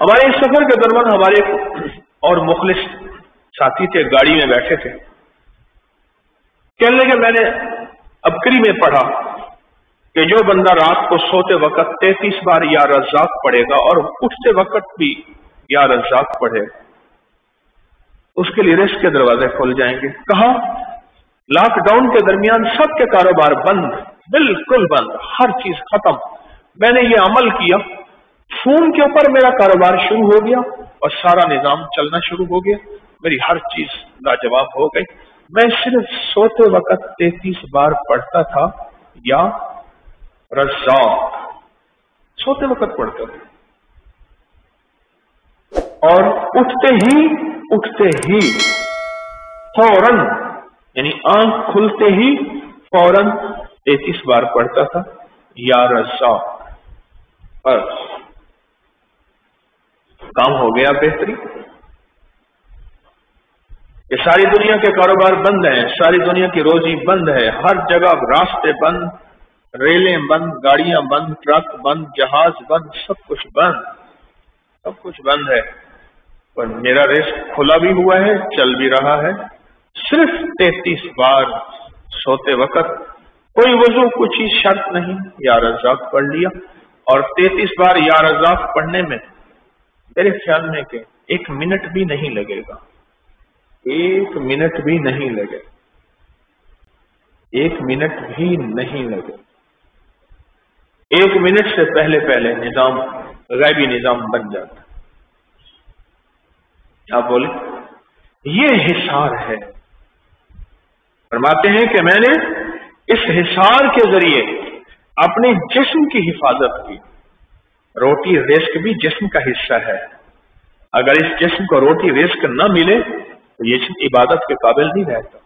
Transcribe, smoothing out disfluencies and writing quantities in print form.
ہمارے اس سفر کے دوران ہمارے اور مخلص ساتھی تھے، گاڑی میں بیٹھے تھے، کہنے لگے میں نے ابکری میں پڑھا کہ جو بندہ رات کو سوتے وقت 33 بار یا رزاق پڑھے گا اور اٹھتے وقت بھی یا رزاق پڑھے اس کے لیے رزق کے دروازے کھل جائیں گے۔ کہا لاک ڈاؤن کے درمیان سب کے کاروبار بند، بالکل بند، ہر چیز ختم۔ میں نے یہ عمل کیا، فون کے اوپر میرا کاروبار شروع ہو گیا اور سارا نظام چلنا شروع ہو گیا، میری ہر چیز لاجواب ہو گئی۔ میں صرف سوتے وقت 33 بار پڑھتا تھا یا رزاق، سوتے وقت پڑھتا تھا، اور اٹھتے ہی فوراً، یعنی آنکھ کھلتے ہی فوراً 33 بار پڑھتا تھا یا رزاق۔ پر کام ہو گیا بہتری کہ ساری دنیا کے کاروبار بند ہیں، ساری دنیا کی روزی بند ہے، ہر جگہ راستے بند، ریلیں بند، گاڑیاں بند، ٹرک بند، جہاز بند، سب کچھ بند ہے، پر میرا رزق کھلا بھی ہوا ہے، چل بھی رہا ہے۔ صرف 33 بار سوتے وقت، کوئی وضو کچھ ہی شرط نہیں، یا رزاق پڑھ لیا، اور 33 بار یا رزاق پڑھنے میں میرے خیال میں کہ 1 منٹ بھی نہیں لگے گا، 1 منٹ بھی نہیں لگے، 1 منٹ بھی نہیں لگے۔ 1 منٹ سے پہلے نظام، غیبی نظام بن جاتا۔ آپ بولے یہ حصار ہے۔ فرماتے ہیں کہ میں نے اس حصار کے ذریعے اپنے جسم کی حفاظت کی۔ روٹی رزق بھی جسم کا حصہ ہے، اگر اس جسم کو روٹی رزق نہ ملے تو یہ عبادت کے قابل نہیں رہتا۔